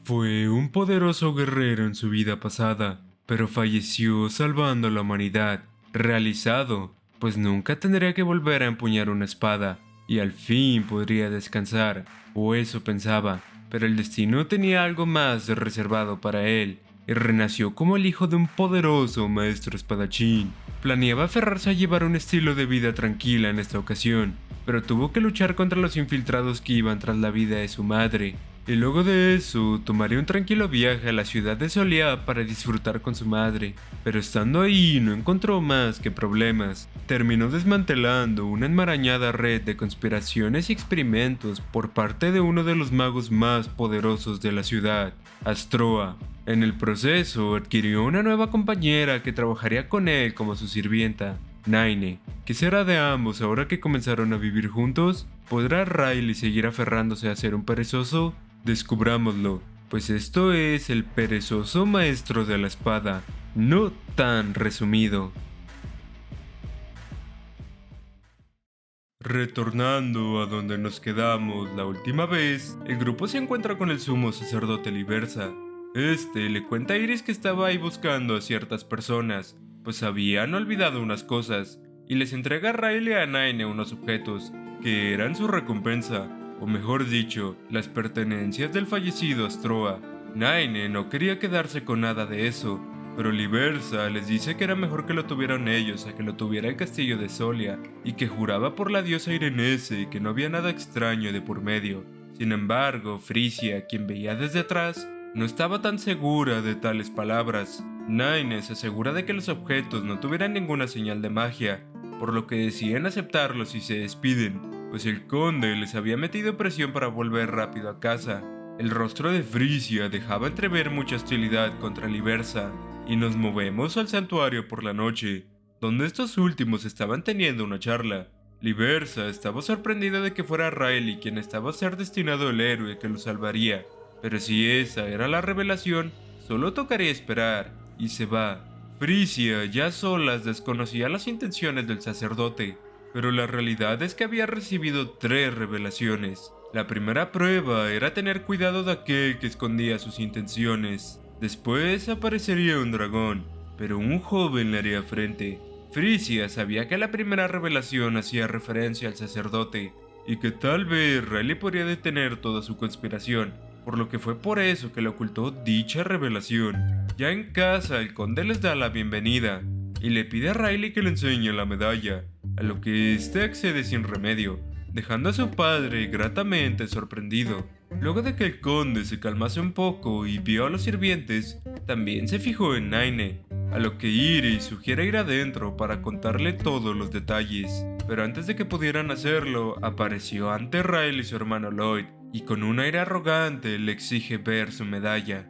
Fue un poderoso guerrero en su vida pasada, pero falleció salvando a la humanidad. Realizado, pues nunca tendría que volver a empuñar una espada, y al fin podría descansar, o eso pensaba, pero el destino tenía algo más reservado para él, y renació como el hijo de un poderoso maestro espadachín. Planeaba aferrarse a llevar un estilo de vida tranquila en esta ocasión, pero tuvo que luchar contra los infiltrados que iban tras la vida de su madre. Y luego de eso, tomaría un tranquilo viaje a la ciudad de Solia para disfrutar con su madre. Pero estando ahí no encontró más que problemas. Terminó desmantelando una enmarañada red de conspiraciones y experimentos por parte de uno de los magos más poderosos de la ciudad, Astroa. En el proceso adquirió una nueva compañera que trabajaría con él como su sirvienta, Naine. ¿Qué será de ambos ahora que comenzaron a vivir juntos? ¿Podrá Riley seguir aferrándose a ser un perezoso? Descubrámoslo, pues esto es el perezoso maestro de la espada, no tan resumido. Retornando a donde nos quedamos la última vez, el grupo se encuentra con el sumo sacerdote Libersa. Este le cuenta a Iris que estaba ahí buscando a ciertas personas, pues habían olvidado unas cosas, y les entrega a Riley y a Naine unos objetos, que eran su recompensa, o mejor dicho, las pertenencias del fallecido Astroa. Naine no quería quedarse con nada de eso, pero Libersa les dice que era mejor que lo tuvieran ellos a que lo tuviera el castillo de Solia, y que juraba por la diosa Irenese que no había nada extraño de por medio. Sin embargo, Frisia, quien veía desde atrás, no estaba tan segura de tales palabras. Naine se asegura de que los objetos no tuvieran ninguna señal de magia, por lo que deciden aceptarlos y se despiden, pues el conde les había metido presión para volver rápido a casa. El rostro de Frisia dejaba entrever mucha hostilidad contra Libersa, y nos movemos al santuario por la noche, donde estos últimos estaban teniendo una charla. Libersa estaba sorprendida de que fuera Riley quien estaba a ser destinado el héroe que lo salvaría, pero si esa era la revelación, solo tocaría esperar, y se va. Frisia, ya a solas, desconocía las intenciones del sacerdote, pero la realidad es que había recibido 3 revelaciones. La primera prueba era tener cuidado de aquel que escondía sus intenciones. Después aparecería un dragón, pero un joven le haría frente. Frisia sabía que la primera revelación hacía referencia al sacerdote, y que tal vez Riley podría detener toda su conspiración, por lo que fue por eso que le ocultó dicha revelación. Ya en casa, el conde les da la bienvenida, y le pide a Riley que le enseñe la medalla, a lo que éste accede sin remedio, dejando a su padre gratamente sorprendido. Luego de que el conde se calmase un poco y vio a los sirvientes, también se fijó en Naine, a lo que Iris sugiere ir adentro para contarle todos los detalles. Pero antes de que pudieran hacerlo, apareció ante Riley su hermano Lloyd, y con un aire arrogante le exige ver su medalla.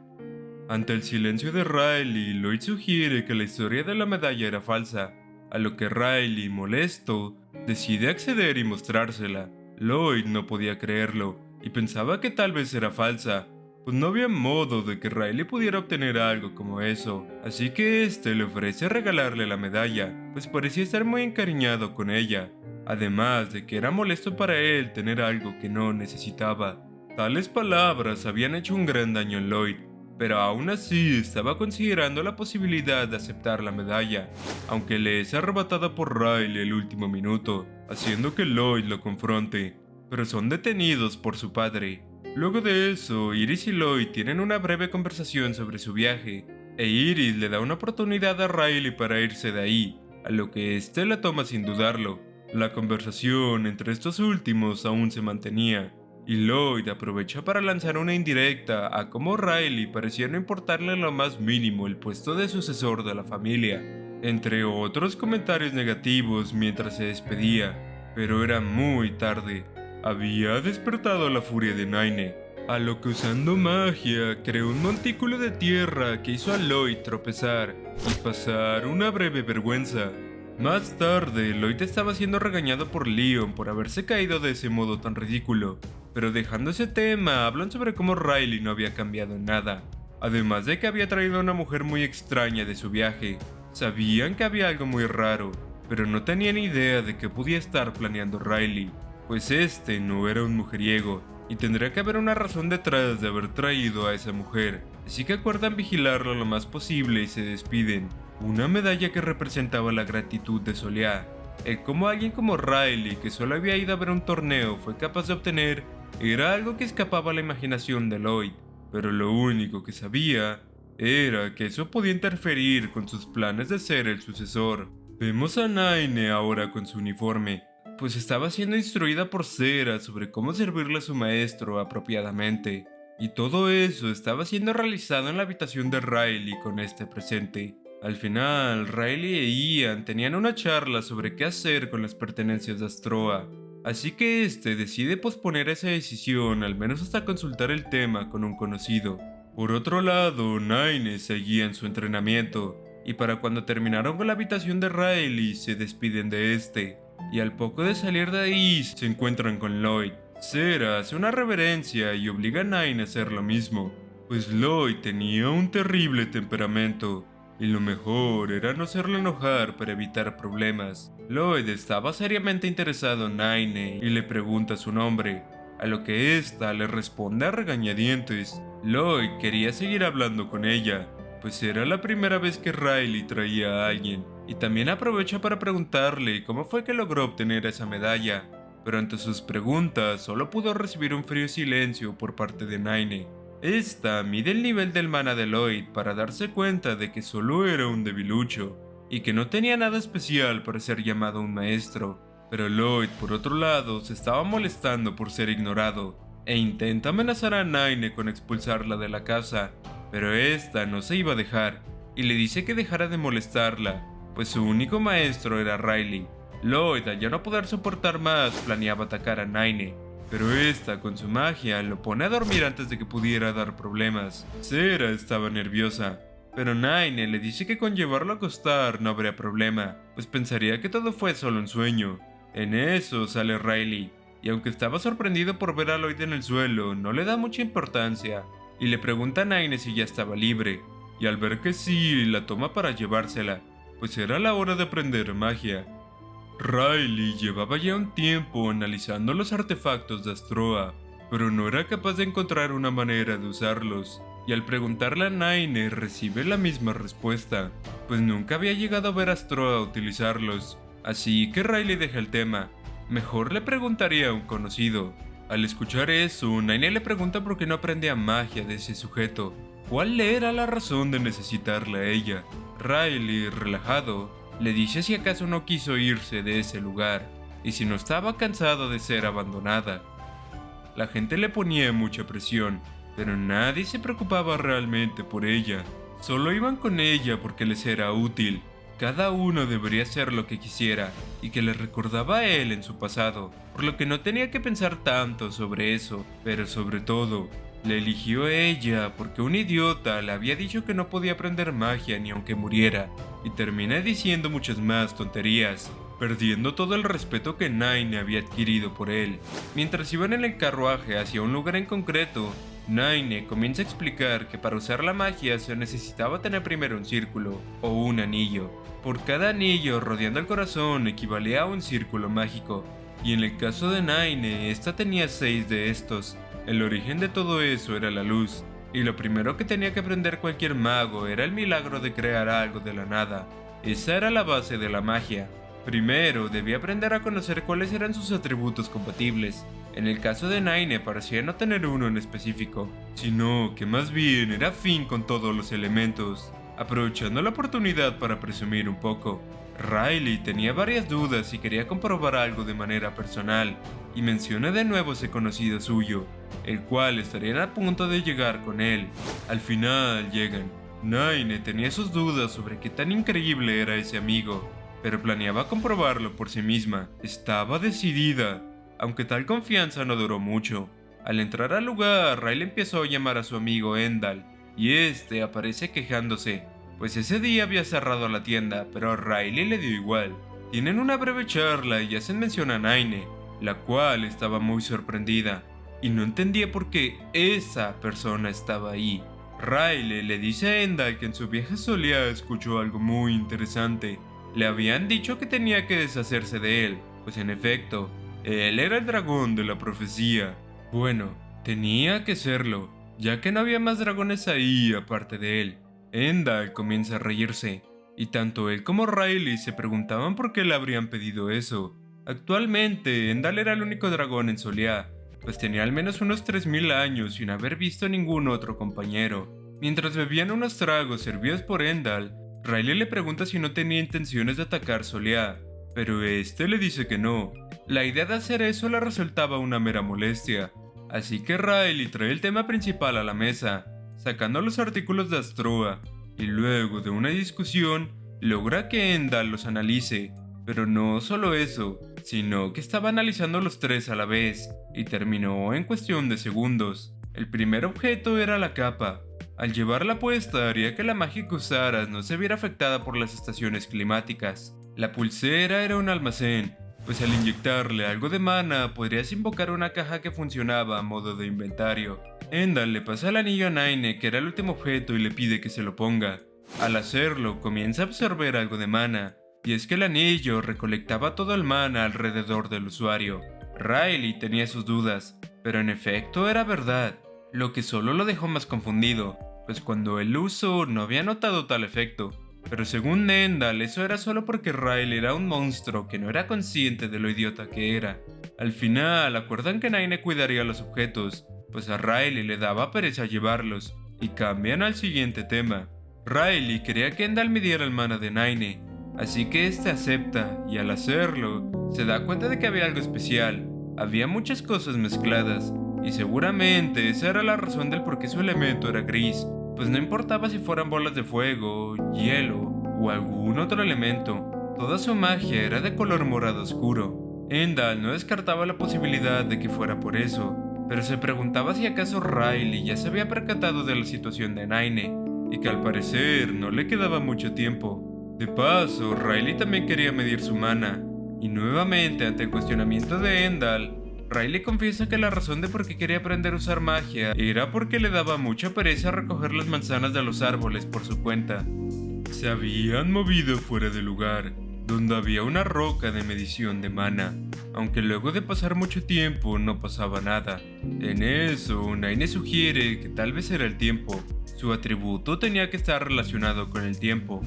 Ante el silencio de Riley, Lloyd sugiere que la historia de la medalla era falsa, a lo que Riley, molesto, decide acceder y mostrársela. Lloyd no podía creerlo, y pensaba que tal vez era falsa, pues no había modo de que Riley pudiera obtener algo como eso, así que este le ofrece regalarle la medalla, pues parecía estar muy encariñado con ella, además de que era molesto para él tener algo que no necesitaba. Tales palabras habían hecho un gran daño en Lloyd, pero aún así estaba considerando la posibilidad de aceptar la medalla, aunque le es arrebatada por Riley el último minuto, haciendo que Lloyd lo confronte, pero son detenidos por su padre. Luego de eso, Iris y Lloyd tienen una breve conversación sobre su viaje, e Iris le da una oportunidad a Riley para irse de ahí, a lo que éste la toma sin dudarlo. La conversación entre estos últimos aún se mantenía, y Lloyd aprovecha para lanzar una indirecta a cómo Riley parecía no importarle en lo más mínimo el puesto de sucesor de la familia, entre otros comentarios negativos mientras se despedía, pero era muy tarde. Había despertado la furia de Naine, a lo que usando magia creó un montículo de tierra que hizo a Lloyd tropezar y pasar una breve vergüenza. Más tarde, Lloyd estaba siendo regañado por Leon por haberse caído de ese modo tan ridículo, pero dejando ese tema, hablan sobre cómo Riley no había cambiado en nada, además de que había traído a una mujer muy extraña de su viaje. Sabían que había algo muy raro, pero no tenían idea de qué podía estar planeando Riley, pues este no era un mujeriego, y tendría que haber una razón detrás de haber traído a esa mujer, así que acuerdan vigilarlo lo más posible y se despiden. Una medalla que representaba la gratitud de Soleá, el cómo alguien como Riley, que solo había ido a ver un torneo, fue capaz de obtener, era algo que escapaba a la imaginación de Lloyd, pero lo único que sabía era que eso podía interferir con sus planes de ser el sucesor. Vemos a Naine ahora con su uniforme, pues estaba siendo instruida por Sera sobre cómo servirle a su maestro apropiadamente, y todo eso estaba siendo realizado en la habitación de Riley con este presente. Al final, Riley e Ian tenían una charla sobre qué hacer con las pertenencias de Astroa, así que este decide posponer esa decisión al menos hasta consultar el tema con un conocido. Por otro lado, Naine seguía en su entrenamiento, y para cuando terminaron con la habitación de Riley se despiden de este, y al poco de salir de ahí se encuentran con Lloyd. Sera hace una reverencia y obliga a Naine a hacer lo mismo, pues Lloyd tenía un terrible temperamento, y lo mejor era no hacerlo enojar para evitar problemas. Lloyd estaba seriamente interesado en Naine y le pregunta su nombre, a lo que ésta le responde a regañadientes. Lloyd quería seguir hablando con ella, pues era la primera vez que Riley traía a alguien, y también aprovecha para preguntarle cómo fue que logró obtener esa medalla, pero ante sus preguntas solo pudo recibir un frío silencio por parte de Naine. Esta mide el nivel del mana de Lloyd para darse cuenta de que solo era un debilucho, y que no tenía nada especial para ser llamado un maestro. Pero Lloyd, por otro lado, se estaba molestando por ser ignorado, e intenta amenazar a Naine con expulsarla de la casa, pero esta no se iba a dejar, y le dice que dejara de molestarla, pues su único maestro era Riley. Lloyd, al ya no poder soportar más, planeaba atacar a Naine, pero esta, con su magia, lo pone a dormir antes de que pudiera dar problemas. Sera estaba nerviosa, pero Naine le dice que con llevarlo a acostar no habría problema, pues pensaría que todo fue solo un sueño. En eso sale Riley, y aunque estaba sorprendido por ver a Lloyd en el suelo, no le da mucha importancia, y le pregunta a Naine si ya estaba libre, y al ver que sí, la toma para llevársela, pues era la hora de aprender magia. Riley llevaba ya un tiempo analizando los artefactos de Astroa, pero no era capaz de encontrar una manera de usarlos, y al preguntarle a Naine recibe la misma respuesta, pues nunca había llegado a ver a Astroa utilizarlos, así que Riley deja el tema. Mejor le preguntaría a un conocido. Al escuchar eso, Naine le pregunta por qué no aprendía magia de ese sujeto, cuál era la razón de necesitarla a ella. Riley, relajado, le dice si acaso no quiso irse de ese lugar, y si no estaba cansado de ser abandonada. La gente le ponía mucha presión, pero nadie se preocupaba realmente por ella. Solo iban con ella porque les era útil. Cada uno debería hacer lo que quisiera, y que le recordaba a él en su pasado, por lo que no tenía que pensar tanto sobre eso, pero sobre todo, le eligió a ella porque un idiota le había dicho que no podía aprender magia ni aunque muriera, y termina diciendo muchas más tonterías, perdiendo todo el respeto que Naine había adquirido por él. Mientras iban en el carruaje hacia un lugar en concreto, Naine comienza a explicar que para usar la magia se necesitaba tener primero un círculo o un anillo. Por cada anillo rodeando el corazón equivalía a un círculo mágico, y en el caso de Naine, esta tenía 6 de estos. El origen de todo eso era la luz, y lo primero que tenía que aprender cualquier mago era el milagro de crear algo de la nada. Esa era la base de la magia. Primero debía aprender a conocer cuáles eran sus atributos compatibles. En el caso de Naine parecía no tener uno en específico, sino que más bien era afín con todos los elementos. Aprovechando la oportunidad para presumir un poco, Riley tenía varias dudas y quería comprobar algo de manera personal, y menciona de nuevo ese conocido suyo, el cual estarían a punto de llegar con él. Al final llegan. Naine tenía sus dudas sobre qué tan increíble era ese amigo, pero planeaba comprobarlo por sí misma. Estaba decidida, aunque tal confianza no duró mucho. Al entrar al lugar, Riley empezó a llamar a su amigo Endal, y este aparece quejándose, pues ese día había cerrado la tienda, pero a Riley le dio igual. Tienen una breve charla y hacen mención a Naine, la cual estaba muy sorprendida, y no entendía por qué esa persona estaba ahí. Riley le dice a Endal que en su viaje Soleá escuchó algo muy interesante. Le habían dicho que tenía que deshacerse de él, pues en efecto, él era el dragón de la profecía, Bueno, tenía que serlo, ya que no había más dragones ahí aparte de él. Endal comienza a reírse, y tanto él como Riley se preguntaban por qué le habrían pedido eso. Actualmente, Endal era el único dragón en Soliá, pues tenía al menos unos 3000 años sin haber visto ningún otro compañero. Mientras bebían unos tragos servidos por Endal, Riley le pregunta si no tenía intenciones de atacar Soliá, pero este le dice que no. La idea de hacer eso le resultaba una mera molestia, así que Riley trae el tema principal a la mesa, sacando los artículos de Astroa, y luego de una discusión, logra que Endal los analice. Pero no solo eso, sino que estaba analizando los tres a la vez, y terminó en cuestión de segundos. El primer objeto era la capa. Al llevarla puesta haría que la magia que usaras no se viera afectada por las estaciones climáticas. La pulsera era un almacén, pues al inyectarle algo de mana podrías invocar una caja que funcionaba a modo de inventario. Endal le pasa el anillo a Naine, que era el último objeto, y le pide que se lo ponga. Al hacerlo, comienza a absorber algo de mana, y es que el anillo recolectaba todo el mana alrededor del usuario. Riley tenía sus dudas, pero en efecto era verdad, lo que solo lo dejó más confundido, pues cuando él lo usó no había notado tal efecto. Pero según Endal, eso era solo porque Riley era un monstruo que no era consciente de lo idiota que era. Al final, acuerdan que Naine cuidaría los objetos, pues a Riley le daba pereza llevarlos, y cambian al siguiente tema. Riley quería que Endal midiera el mana de Naine, así que este acepta, y al hacerlo, se da cuenta de que había algo especial. Había muchas cosas mezcladas, y seguramente esa era la razón del por qué su elemento era gris, pues no importaba si fueran bolas de fuego, hielo o algún otro elemento, toda su magia era de color morado oscuro. Endal no descartaba la posibilidad de que fuera por eso, pero se preguntaba si acaso Riley ya se había percatado de la situación de Naine, y que al parecer no le quedaba mucho tiempo. De paso, Riley también quería medir su mana, y nuevamente ante el cuestionamiento de Endal, Riley confiesa que la razón de por qué quería aprender a usar magia era porque le daba mucha pereza recoger las manzanas de los árboles por su cuenta. Se habían movido fuera del lugar, donde había una roca de medición de mana, aunque luego de pasar mucho tiempo no pasaba nada. En eso, Naine sugiere que tal vez era el tiempo. Su atributo tenía que estar relacionado con el tiempo.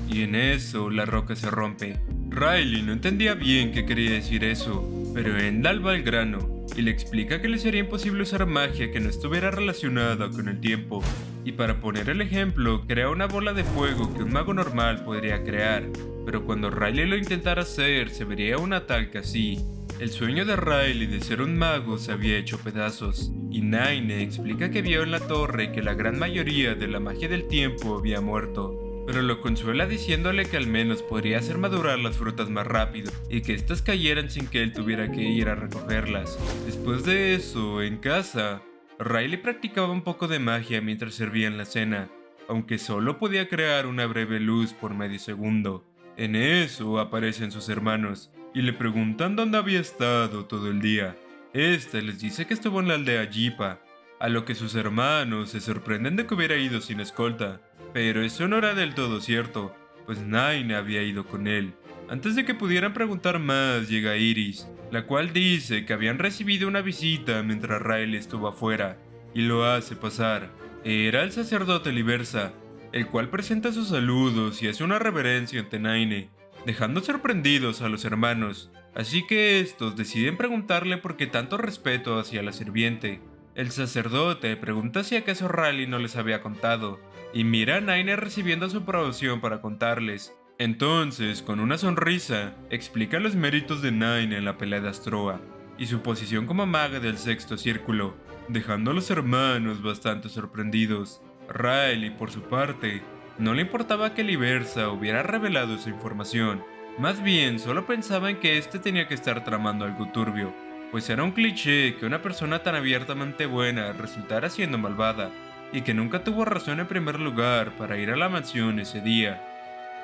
Y en eso, la roca se rompe. Riley no entendía bien qué quería decir eso, pero Endal va al grano y le explica que le sería imposible usar magia que no estuviera relacionada con el tiempo. Y para poner el ejemplo, crea una bola de fuego que un mago normal podría crear, pero cuando Riley lo intentara hacer, se vería una tal que así. El sueño de Riley de ser un mago se había hecho pedazos, y Naine explica que vio en la torre que la gran mayoría de la magia del tiempo había muerto, pero lo consuela diciéndole que al menos podría hacer madurar las frutas más rápido y que éstas cayeran sin que él tuviera que ir a recogerlas. Después de eso, en casa, Riley practicaba un poco de magia mientras servían la cena, aunque solo podía crear una breve luz por medio segundo. En eso aparecen sus hermanos y le preguntan dónde había estado todo el día. Este les dice que estuvo en la aldea Jipa, a lo que sus hermanos se sorprenden de que hubiera ido sin escolta. Pero eso no era del todo cierto, pues Naine había ido con él. Antes de que pudieran preguntar más, llega Iris, la cual dice que habían recibido una visita mientras Riley estuvo afuera, y lo hace pasar. Era el sacerdote Liversa, el cual presenta sus saludos y hace una reverencia ante Naine, dejando sorprendidos a los hermanos, así que estos deciden preguntarle por qué tanto respeto hacia la sirviente. El sacerdote pregunta si acaso Riley no les había contado, y mira a Naine recibiendo su aprobación para contarles. Entonces, con una sonrisa, explica los méritos de Naine en la pelea de Astroa, y su posición como maga del sexto círculo, dejando a los hermanos bastante sorprendidos. Riley, por su parte, no le importaba que Liversa hubiera revelado esa información, más bien solo pensaba en que este tenía que estar tramando algo turbio, pues era un cliché que una persona tan abiertamente buena resultara siendo malvada, y que nunca tuvo razón en primer lugar para ir a la mansión ese día.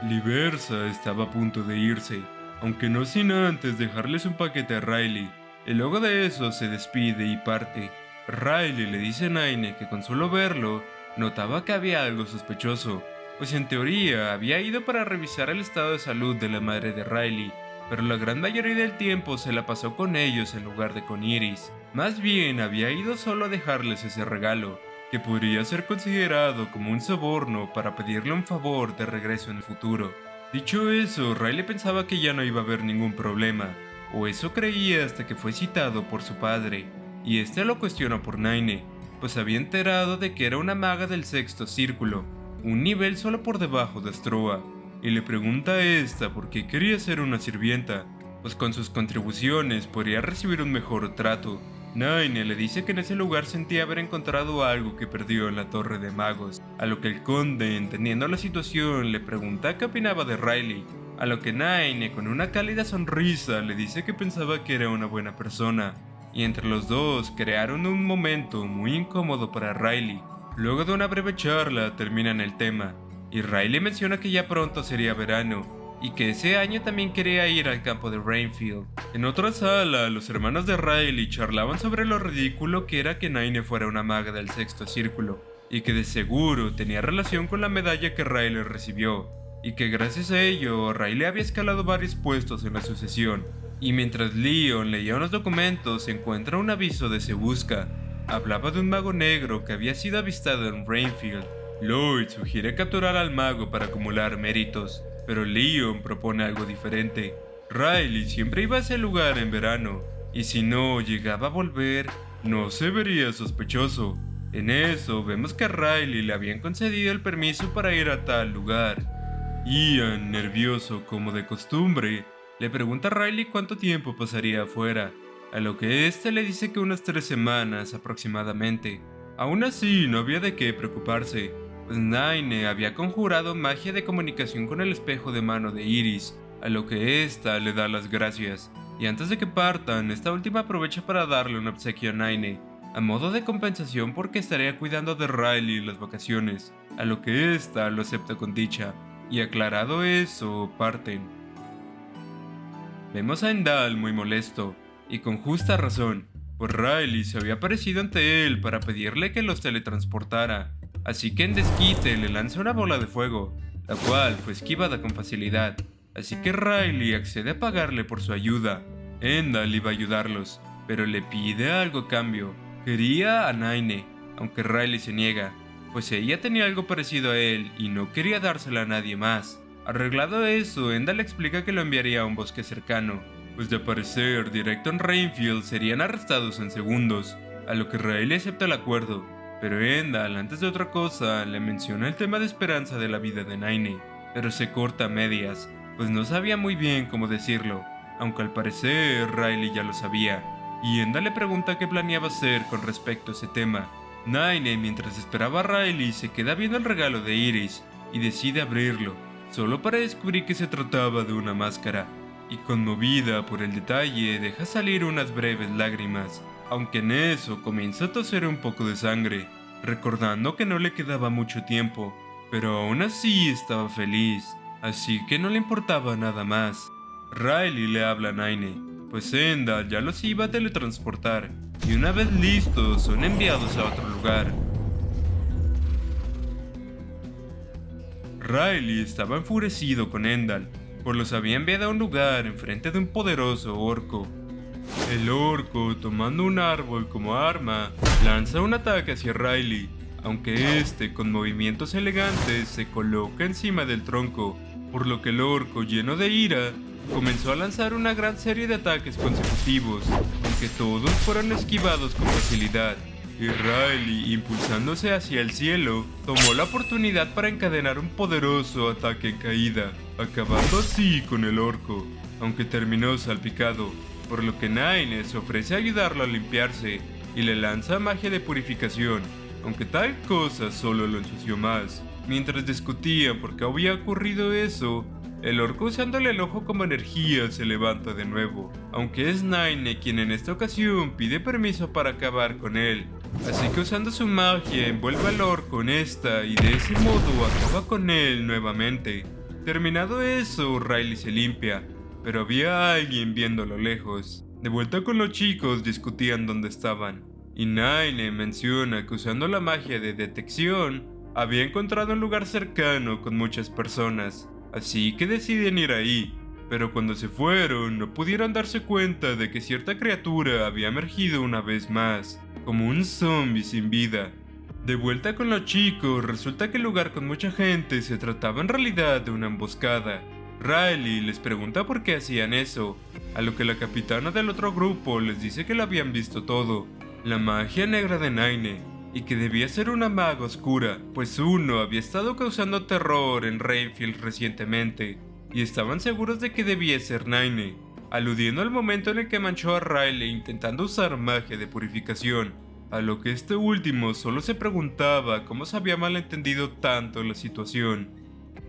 Liversa estaba a punto de irse, aunque no sin antes dejarles un paquete a Riley, y luego de eso se despide y parte. Riley le dice a Naine que con solo verlo, notaba que había algo sospechoso, pues en teoría había ido para revisar el estado de salud de la madre de Riley, pero la gran mayoría del tiempo se la pasó con ellos en lugar de con Iris. Más bien había ido solo a dejarles ese regalo, que podría ser considerado como un soborno para pedirle un favor de regreso en el futuro. Dicho eso, Riley pensaba que ya no iba a haber ningún problema, o eso creía hasta que fue citado por su padre, y este lo cuestionó por Naine, pues había enterado de que era una maga del sexto círculo, un nivel solo por debajo de Stroa, y le pregunta a esta por qué quería ser una sirvienta, pues con sus contribuciones podría recibir un mejor trato. Naine le dice que en ese lugar sentía haber encontrado algo que perdió en la Torre de Magos, a lo que el conde, entendiendo la situación, le pregunta qué opinaba de Riley, a lo que Naine con una cálida sonrisa le dice que pensaba que era una buena persona, y entre los dos crearon un momento muy incómodo para Riley. Luego de una breve charla terminan el tema, y Riley menciona que ya pronto sería verano, y que ese año también quería ir al campo de Rainfield. En otra sala, los hermanos de Riley charlaban sobre lo ridículo que era que Naine fuera una maga del sexto círculo, y que de seguro tenía relación con la medalla que Riley recibió, y que gracias a ello Riley había escalado varios puestos en la sucesión. Y mientras Leon leía unos documentos, encuentra un aviso de Se Busca. Hablaba de un mago negro que había sido avistado en Rainfield. Lloyd sugiere capturar al mago para acumular méritos, pero Leon propone algo diferente. Riley siempre iba a ese lugar en verano, y si no llegaba a volver, no se vería sospechoso. En eso vemos que a Riley le habían concedido el permiso para ir a tal lugar. Ian, nervioso como de costumbre, le pregunta a Riley cuánto tiempo pasaría afuera, a lo que este le dice que unas 3 semanas aproximadamente. Aún así, no había de qué preocuparse, pues Naine había conjurado magia de comunicación con el espejo de mano de Iris, a lo que ésta le da las gracias, y antes de que partan, esta última aprovecha para darle un obsequio a Naine, a modo de compensación porque estaría cuidando de Riley en las vacaciones, a lo que ésta lo acepta con dicha, y aclarado eso, parten. Vemos a Endal muy molesto, y con justa razón, pues Riley se había aparecido ante él para pedirle que los teletransportara, así que en desquite le lanza una bola de fuego, la cual fue esquivada con facilidad, así que Riley accede a pagarle por su ayuda. Endal iba a ayudarlos, pero le pide algo a cambio. Quería a Naine, aunque Riley se niega, pues ella tenía algo parecido a él y no quería dársela a nadie más. Arreglado eso, Endal le explica que lo enviaría a un bosque cercano, pues de aparecer directo en Rainfield serían arrestados en segundos, a lo que Riley acepta el acuerdo. Pero Endal, antes de otra cosa, le menciona el tema de esperanza de la vida de Naine, pero se corta a medias, pues no sabía muy bien cómo decirlo, aunque al parecer Riley ya lo sabía, y Endal le pregunta qué planeaba hacer con respecto a ese tema. Naine, mientras esperaba a Riley, se queda viendo el regalo de Iris, y decide abrirlo, solo para descubrir que se trataba de una máscara, y conmovida por el detalle, deja salir unas breves lágrimas, aunque en eso comienza a toser un poco de sangre, recordando que no le quedaba mucho tiempo, pero aún así estaba feliz, así que no le importaba nada más. Riley le habla a Naine, pues Endal ya los iba a teletransportar, y una vez listos son enviados a otro lugar. Riley estaba enfurecido con Endal, pues los había enviado a un lugar enfrente de un poderoso orco. El orco, tomando un árbol como arma, lanza un ataque hacia Riley, aunque este, con movimientos elegantes, se coloca encima del tronco, por lo que el orco, lleno de ira, comenzó a lanzar una gran serie de ataques consecutivos, aunque todos fueron esquivados con facilidad, y Riley, impulsándose hacia el cielo, tomó la oportunidad para encadenar un poderoso ataque en caída, acabando así con el orco, aunque terminó salpicado, por lo que Naine se ofrece a ayudarlo a limpiarse y le lanza magia de purificación, aunque tal cosa solo lo ensució más. Mientras discutían por qué había ocurrido eso, el orco, usándole el ojo como energía, se levanta de nuevo, aunque es Naine quien en esta ocasión pide permiso para acabar con él, así que usando su magia envuelve al orco en esta y de ese modo acaba con él nuevamente. Terminado eso, Riley se limpia, pero había alguien viendo a lo lejos. De vuelta con los chicos, discutían dónde estaban, y Naine menciona que usando la magia de detección había encontrado un lugar cercano con muchas personas, así que deciden ir ahí. pero cuando se fueron no pudieron darse cuenta de que cierta criatura había emergido una vez más, como un zombie sin vida. De vuelta con los chicos, resulta que el lugar con mucha gente se trataba en realidad de una emboscada. Riley les pregunta por qué hacían eso, a lo que la capitana del otro grupo les dice que lo habían visto todo, la magia negra de Naine, y que debía ser una maga oscura, pues uno había estado causando terror en Rainfield recientemente, y estaban seguros de que debía ser Naine, aludiendo al momento en el que manchó a Riley intentando usar magia de purificación, a lo que este último solo se preguntaba cómo se había malentendido tanto la situación.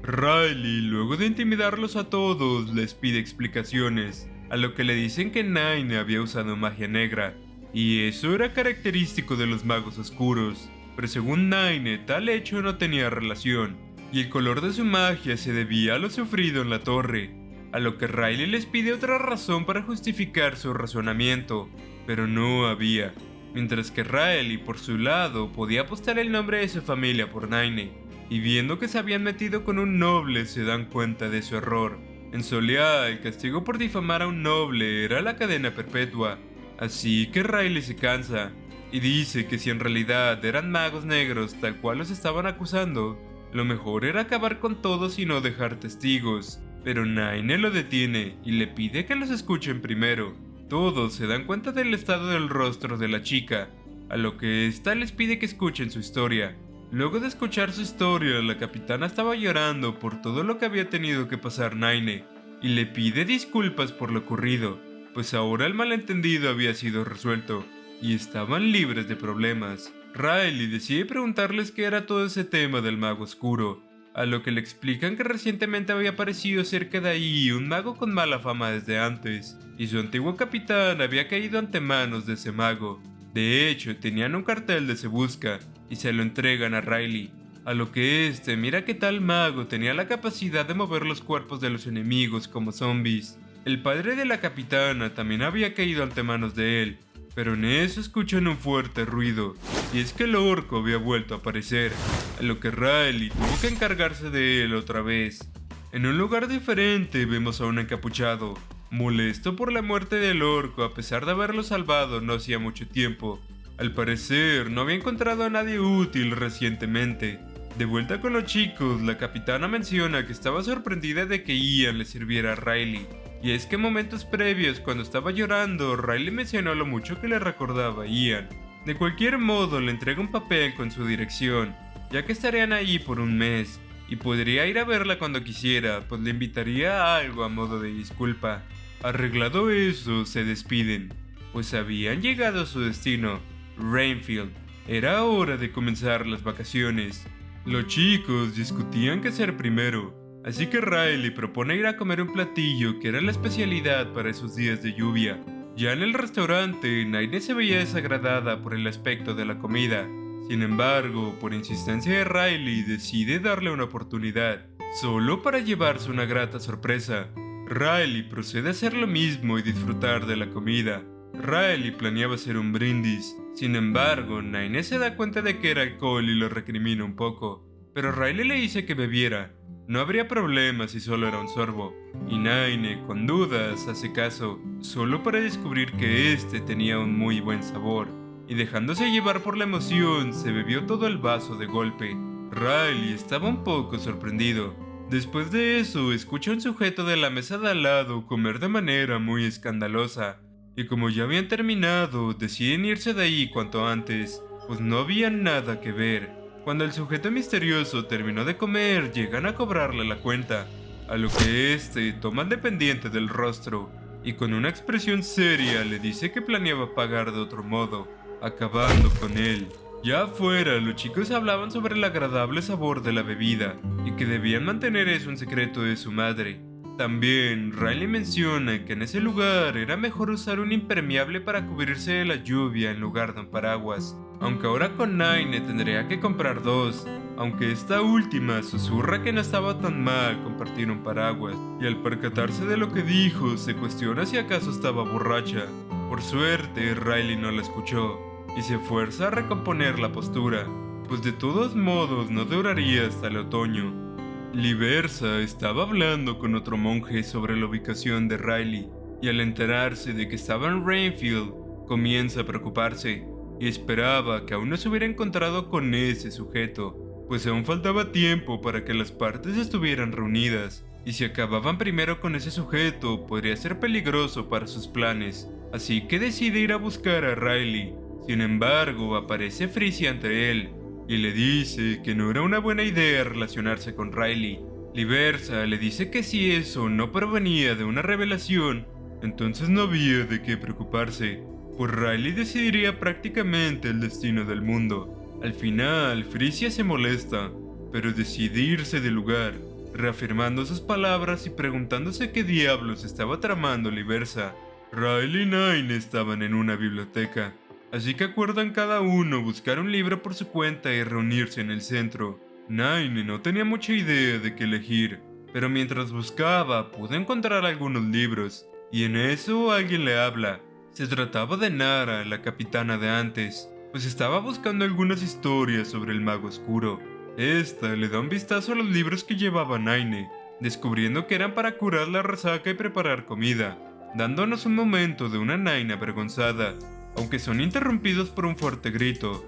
Riley, luego de intimidarlos a todos, les pide explicaciones, a lo que le dicen que Naine había usado magia negra, y eso era característico de los magos oscuros, pero según Naine tal hecho no tenía relación, y el color de su magia se debía a lo sufrido en la torre, a lo que Riley les pide otra razón para justificar su razonamiento, pero no había, mientras que Riley por su lado podía apostar el nombre de su familia por Naine, y viendo que se habían metido con un noble se dan cuenta de su error. En Soleá, el castigo por difamar a un noble era la cadena perpetua, así que Riley se cansa, y dice que si en realidad eran magos negros tal cual los estaban acusando, lo mejor era acabar con todos y no dejar testigos, pero Naine lo detiene y le pide que los escuchen primero. Todos se dan cuenta del estado del rostro de la chica, a lo que ésta les pide que escuchen su historia. Luego de escuchar su historia, la capitana estaba llorando por todo lo que había tenido que pasar Naine, y le pide disculpas por lo ocurrido, pues ahora el malentendido había sido resuelto, y estaban libres de problemas. Riley decide preguntarles qué era todo ese tema del mago oscuro, a lo que le explican que recientemente había aparecido cerca de ahí un mago con mala fama desde antes, y su antiguo capitán había caído ante manos de ese mago. De hecho, tenían un cartel de Se Busca, y se lo entregan a Riley, a lo que este mira que tal mago tenía la capacidad de mover los cuerpos de los enemigos como zombies. El padre de la capitana también había caído ante manos de él, pero en eso escuchan un fuerte ruido, y es que el orco había vuelto a aparecer, a lo que Riley tuvo que encargarse de él otra vez. En un lugar diferente vemos a un encapuchado, molesto por la muerte del orco a pesar de haberlo salvado no hacía mucho tiempo. Al parecer, no había encontrado a nadie útil recientemente. De vuelta con los chicos, la capitana menciona que estaba sorprendida de que Ian le sirviera a Riley. Y es que momentos previos, cuando estaba llorando, Riley mencionó lo mucho que le recordaba a Ian. De cualquier modo, le entrega un papel con su dirección, ya que estarían ahí por un mes, y podría ir a verla cuando quisiera, pues le invitaría a algo a modo de disculpa. Arreglado eso, se despiden, pues habían llegado a su destino, Rainfield. Era hora de comenzar las vacaciones. Los chicos discutían qué hacer primero, así que Riley propone ir a comer un platillo que era la especialidad para esos días de lluvia. Ya en el restaurante, Naine se veía desagradada por el aspecto de la comida. Sin embargo, por insistencia de Riley, decide darle una oportunidad, solo para llevarse una grata sorpresa. Riley procede a hacer lo mismo y disfrutar de la comida. Riley planeaba hacer un brindis. Sin embargo, Naine se da cuenta de que era alcohol y lo recrimina un poco, pero Riley le dice que bebiera. No habría problema si solo era un sorbo, y Naine, con dudas, hace caso, solo para descubrir que este tenía un muy buen sabor, y dejándose llevar por la emoción, se bebió todo el vaso de golpe. Riley estaba un poco sorprendido. Después de eso, escucha a un sujeto de la mesa de al lado comer de manera muy escandalosa, y como ya habían terminado, deciden irse de ahí cuanto antes, pues no había nada que ver. Cuando el sujeto misterioso terminó de comer, llegan a cobrarle la cuenta, a lo que este toma el dependiente del rostro, y con una expresión seria le dice que planeaba pagar de otro modo, acabando con él. Ya afuera, los chicos hablaban sobre el agradable sabor de la bebida, y que debían mantener eso en secreto de su madre. También, Riley menciona que en ese lugar era mejor usar un impermeable para cubrirse de la lluvia en lugar de un paraguas, aunque ahora con Naine tendría que comprar dos, aunque esta última susurra que no estaba tan mal compartir un paraguas, y al percatarse de lo que dijo, se cuestiona si acaso estaba borracha. Por suerte, Riley no la escuchó, y se esfuerza a recomponer la postura, pues de todos modos no duraría hasta el otoño. Liversa estaba hablando con otro monje sobre la ubicación de Riley, y al enterarse de que estaba en Rainfield, comienza a preocuparse, y esperaba que aún no se hubiera encontrado con ese sujeto, pues aún faltaba tiempo para que las partes estuvieran reunidas, y si acababan primero con ese sujeto podría ser peligroso para sus planes, así que decide ir a buscar a Riley. Sin embargo, aparece Frisia ante él, y le dice que no era una buena idea relacionarse con Riley. Liversa le dice que si eso no provenía de una revelación, entonces no había de qué preocuparse, pues Riley decidiría prácticamente el destino del mundo. Al final, Frisia se molesta, pero decide irse del lugar, reafirmando sus palabras y preguntándose qué diablos estaba tramando Liversa. Riley y Nine estaban en una biblioteca, así que acuerdan cada uno buscar un libro por su cuenta y reunirse en el centro. Nine no tenía mucha idea de qué elegir, pero mientras buscaba pudo encontrar algunos libros, y en eso alguien le habla. Se trataba de Nara, la capitana de antes, pues estaba buscando algunas historias sobre el mago oscuro. Esta le da un vistazo a los libros que llevaba Nine, descubriendo que eran para curar la resaca y preparar comida, dándonos un momento de una Nine avergonzada, aunque son interrumpidos por un fuerte grito,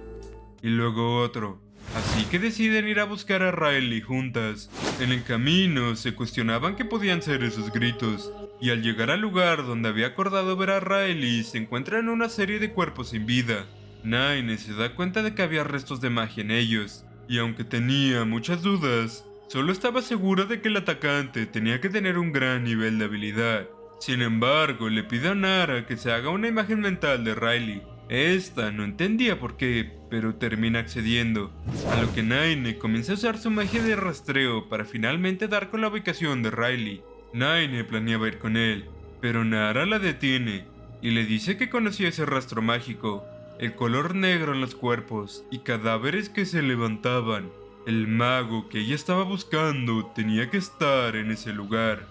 y luego otro. Así que deciden ir a buscar a Riley juntas. En el camino se cuestionaban qué podían ser esos gritos, y al llegar al lugar donde había acordado ver a Riley se encuentran una serie de cuerpos sin vida. Nine se da cuenta de que había restos de magia en ellos, y aunque tenía muchas dudas, solo estaba segura de que el atacante tenía que tener un gran nivel de habilidad. Sin embargo, le pide a Nara que se haga una imagen mental de Riley. Esta no entendía por qué, pero termina accediendo, a lo que Nine comienza a usar su magia de rastreo para finalmente dar con la ubicación de Riley. Nine planeaba ir con él, pero Nara la detiene y le dice que conocía ese rastro mágico, el color negro en los cuerpos y cadáveres que se levantaban. El mago que ella estaba buscando tenía que estar en ese lugar.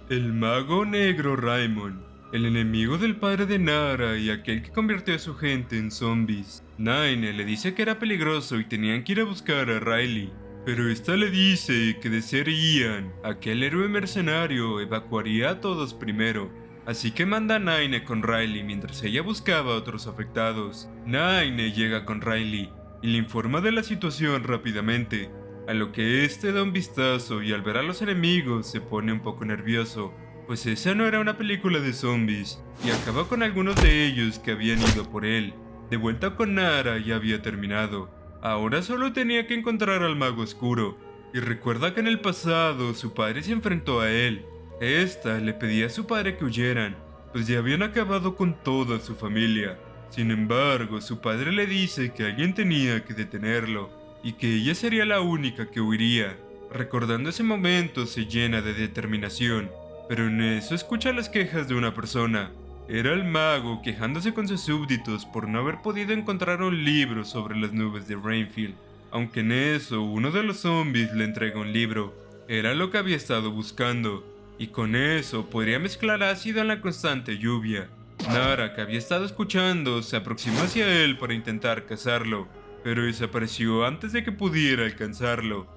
El mago negro Raymond, el enemigo del padre de Nara y aquel que convirtió a su gente en zombies. Nine le dice que era peligroso y tenían que ir a buscar a Riley, pero esta le dice que de ser Ian, aquel héroe mercenario, evacuaría a todos primero. Así que manda a Nine con Riley mientras ella buscaba a otros afectados. Nine llega con Riley y le informa de la situación rápidamente, a lo que este da un vistazo y al ver a los enemigos se pone un poco nervioso, pues esa no era una película de zombies, y acaba con algunos de ellos que habían ido por él. De vuelta con Nara ya había terminado, ahora solo tenía que encontrar al mago oscuro, y recuerda que en el pasado su padre se enfrentó a él. Esta le pedía a su padre que huyeran, pues ya habían acabado con toda su familia. Sin embargo, su padre le dice que alguien tenía que detenerlo, y que ella sería la única que huiría. Recordando ese momento se llena de determinación, pero en eso escucha las quejas de una persona. Era el mago quejándose con sus súbditos por no haber podido encontrar un libro sobre las nubes de Rainfield. Aunque en eso uno de los zombies le entrega un libro, era lo que había estado buscando, y con eso podría mezclar ácido en la constante lluvia. Nara, que había estado escuchando, se aproximó hacia él para intentar cazarlo, pero desapareció antes de que pudiera alcanzarlo.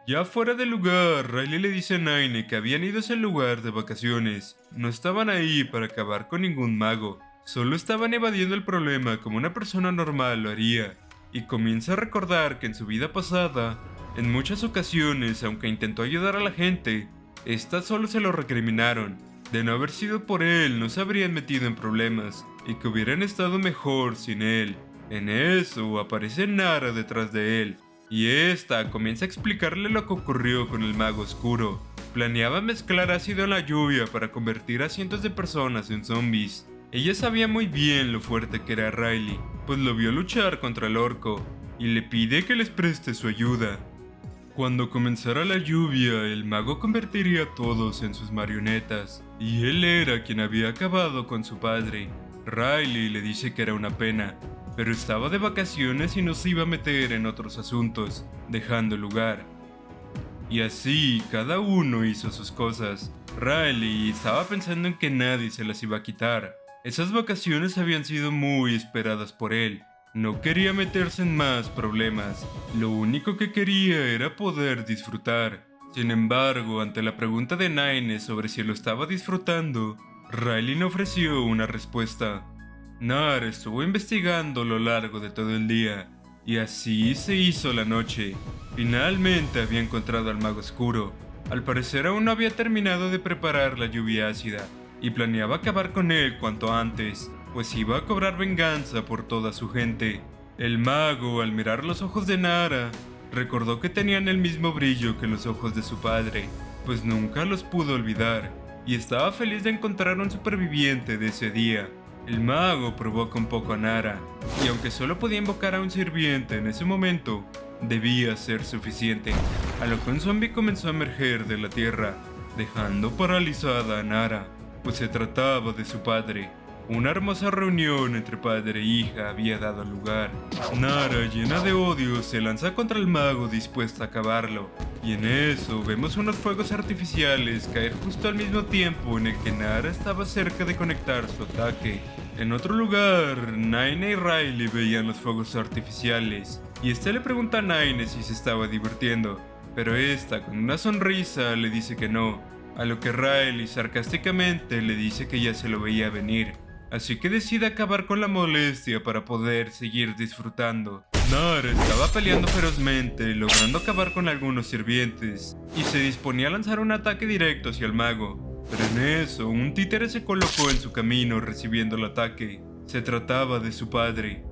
Ya fuera del lugar, Riley le dice a Nine que habían ido a ese lugar de vacaciones. No estaban ahí para acabar con ningún mago, solo estaban evadiendo el problema como una persona normal lo haría. Y comienza a recordar que en su vida pasada, en muchas ocasiones, aunque intentó ayudar a la gente, estas solo se lo recriminaron. De no haber sido por él, no se habrían metido en problemas, y que hubieran estado mejor sin él. En eso aparece Nara detrás de él, y esta comienza a explicarle lo que ocurrió con el mago oscuro. Planeaba mezclar ácido en la lluvia para convertir a cientos de personas en zombies. Ella sabía muy bien lo fuerte que era Riley, pues lo vio luchar contra el orco, y le pide que les preste su ayuda. Cuando comenzara la lluvia, el mago convertiría a todos en sus marionetas, y él era quien había acabado con su padre. Riley le dice que era una pena, pero estaba de vacaciones y no se iba a meter en otros asuntos, dejando el lugar. Y así, cada uno hizo sus cosas. Riley estaba pensando en que nadie se las iba a quitar. Esas vacaciones habían sido muy esperadas por él, No quería meterse en más problemas, lo único que quería era poder disfrutar. Sin embargo, ante la pregunta de Nine sobre si lo estaba disfrutando, Riley no ofreció una respuesta. Nara estuvo investigando a lo largo de todo el día, y así se hizo la noche. Finalmente había encontrado al mago oscuro. Al parecer aún no había terminado de preparar la lluvia ácida, y planeaba acabar con él cuanto antes, pues iba a cobrar venganza por toda su gente. El mago, al mirar los ojos de Nara, recordó que tenían el mismo brillo que los ojos de su padre, pues nunca los pudo olvidar, y estaba feliz de encontrar un superviviente de ese día. El mago provoca un poco a Nara, y aunque solo podía invocar a un sirviente en ese momento, debía ser suficiente, a lo que un zombie comenzó a emerger de la tierra, dejando paralizada a Nara, pues se trataba de su padre. Una hermosa reunión entre padre e hija había dado lugar. Nara, llena de odio, se lanza contra el mago dispuesta a acabarlo, y en eso vemos unos fuegos artificiales caer justo al mismo tiempo en el que Nara estaba cerca de conectar su ataque. En otro lugar, Nine y Riley veían los fuegos artificiales, y este le pregunta a Nine si se estaba divirtiendo, pero esta con una sonrisa le dice que no, a lo que Riley sarcásticamente le dice que ya se lo veía venir. Así que decide acabar con la molestia para poder seguir disfrutando. Nara estaba peleando ferozmente, logrando acabar con algunos sirvientes, y se disponía a lanzar un ataque directo hacia el mago. Pero en eso, un títere se colocó en su camino recibiendo el ataque. Se trataba de su padre.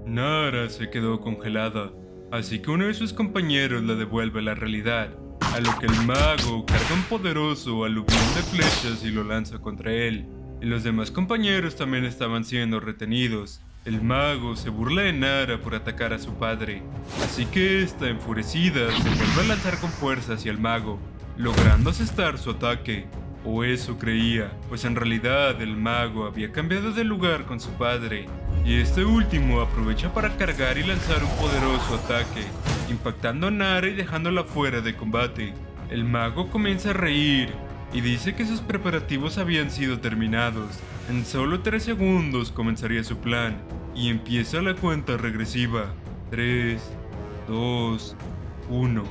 Nara se quedó congelada, así que uno de sus compañeros la devuelve a la realidad, a lo que el mago carga un poderoso aluvión de flechas y lo lanza contra él. Y los demás compañeros también estaban siendo retenidos. El mago se burla de Nara por atacar a su padre, así que esta, enfurecida, se vuelve a lanzar con fuerza hacia el mago, logrando asestar su ataque. O eso creía, pues en realidad el mago había cambiado de lugar con su padre, y este último aprovecha para cargar y lanzar un poderoso ataque, impactando a Nara y dejándola fuera de combate. El mago comienza a reír y dice que sus preparativos habían sido terminados. En solo 3 segundos comenzaría su plan, y empieza la cuenta regresiva. 3, 2, 1.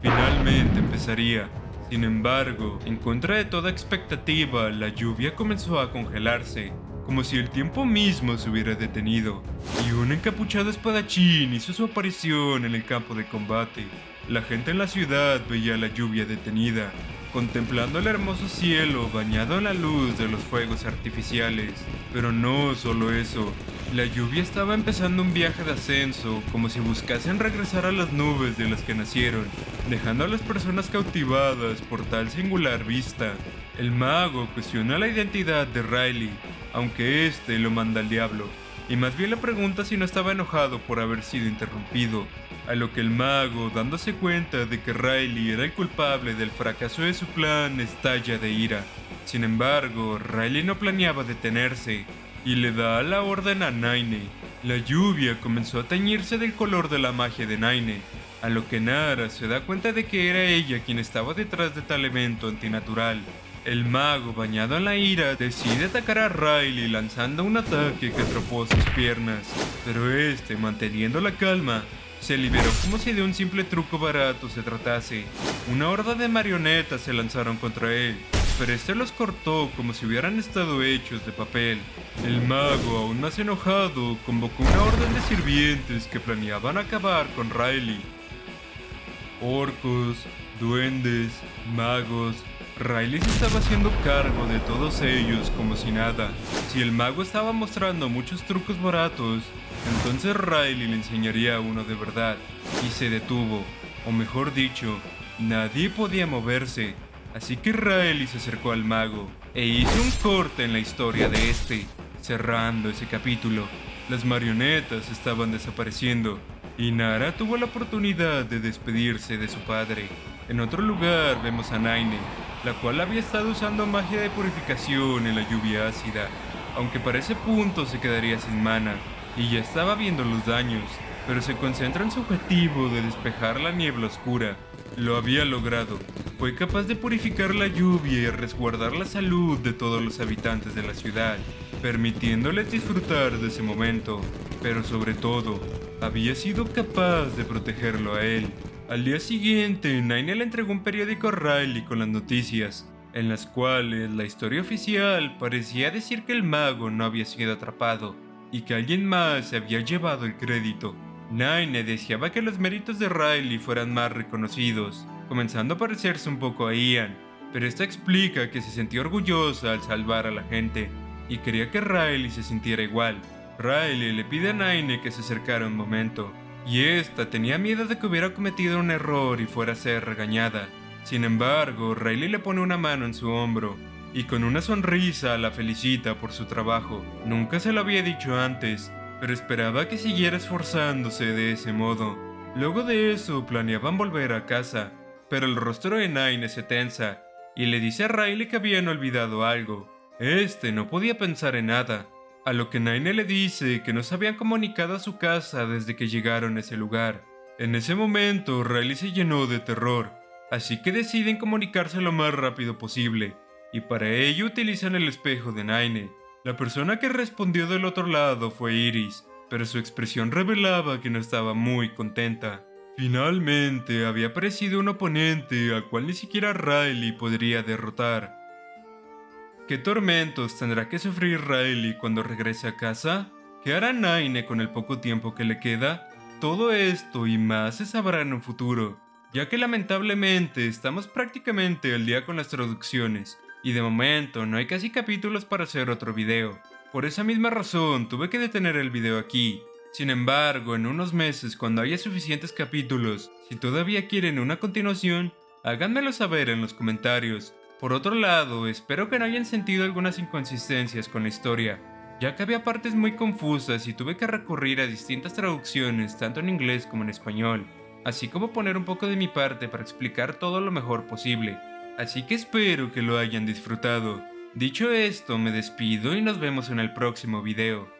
Finalmente empezaría. Sin embargo, en contra de toda expectativa, la lluvia comenzó a congelarse, como si el tiempo mismo se hubiera detenido, y un encapuchado espadachín hizo su aparición en el campo de combate. La gente en la ciudad veía la lluvia detenida, contemplando el hermoso cielo bañado en la luz de los fuegos artificiales. Pero no solo eso, la lluvia estaba empezando un viaje de ascenso, como si buscasen regresar a las nubes de las que nacieron, dejando a las personas cautivadas por tal singular vista. El mago cuestiona la identidad de Riley, aunque este lo manda al diablo, y más bien le pregunta si no estaba enojado por haber sido interrumpido, a lo que el mago, dándose cuenta de que Riley era el culpable del fracaso de su plan, estalla de ira. Sin embargo, Riley no planeaba detenerse, y le da la orden a Nine. La lluvia comenzó a teñirse del color de la magia de Nine, a lo que Nara se da cuenta de que era ella quien estaba detrás de tal evento antinatural. El mago, bañado en la ira, decide atacar a Riley lanzando un ataque que atrapó sus piernas, pero este, manteniendo la calma, se liberó como si de un simple truco barato se tratase. Una horda de marionetas se lanzaron contra él, pero este los cortó como si hubieran estado hechos de papel. El mago, aún más enojado, convocó una orden de sirvientes que planeaban acabar con Riley. Orcos, duendes, magos. Riley se estaba haciendo cargo de todos ellos como si nada. Si el mago estaba mostrando muchos trucos baratos, entonces Riley le enseñaría uno de verdad. Y se detuvo, o mejor dicho, nadie podía moverse. Así que Riley se acercó al mago e hizo un corte en la historia de este, cerrando ese capítulo. Las marionetas estaban desapareciendo, y Nara tuvo la oportunidad de despedirse de su padre. En otro lugar vemos a Nine, la cual había estado usando magia de purificación en la lluvia ácida, aunque para ese punto se quedaría sin mana, y ya estaba viendo los daños, pero se concentra en su objetivo de despejar la niebla oscura. Lo había logrado. fue capaz de purificar la lluvia y resguardar la salud de todos los habitantes de la ciudad, permitiéndoles disfrutar de ese momento, pero sobre todo, había sido capaz de protegerlo a él. Al día siguiente, Nine le entregó un periódico a Riley con las noticias, en las cuales la historia oficial parecía decir que el mago no había sido atrapado y que alguien más se había llevado el crédito. Nine deseaba que los méritos de Riley fueran más reconocidos, comenzando a parecerse un poco a Ian, pero esta explica que se sentía orgullosa al salvar a la gente y quería que Riley se sintiera igual. Riley le pide a Nine que se acercara un momento, y esta tenía miedo de que hubiera cometido un error y fuera a ser regañada. Sin embargo, Riley le pone una mano en su hombro y con una sonrisa la felicita por su trabajo. Nunca se lo había dicho antes, pero esperaba que siguiera esforzándose de ese modo. Luego de eso planeaban volver a casa, pero el rostro de Nine se tensa y le dice a Riley que habían olvidado algo. Este no podía pensar en nada, a lo que Nine le dice que no se habían comunicado a su casa desde que llegaron a ese lugar. En ese momento, Riley se llenó de terror, así que deciden comunicarse lo más rápido posible, y para ello utilizan el espejo de Nine. La persona que respondió del otro lado fue Iris, pero su expresión revelaba que no estaba muy contenta. Finalmente, había aparecido un oponente al cual ni siquiera Riley podría derrotar. ¿Qué tormentos tendrá que sufrir Riley cuando regrese a casa? ¿Qué hará Nine con el poco tiempo que le queda? Todo esto y más se sabrá en un futuro, ya que lamentablemente estamos prácticamente al día con las traducciones, y de momento no hay casi capítulos para hacer otro video. Por esa misma razón tuve que detener el video aquí. Sin embargo, en unos meses, cuando haya suficientes capítulos, si todavía quieren una continuación, háganmelo saber en los comentarios. Por otro lado, espero que no hayan sentido algunas inconsistencias con la historia, ya que había partes muy confusas y tuve que recurrir a distintas traducciones tanto en inglés como en español, así como poner un poco de mi parte para explicar todo lo mejor posible. Así que espero que lo hayan disfrutado. Dicho esto, me despido y nos vemos en el próximo video.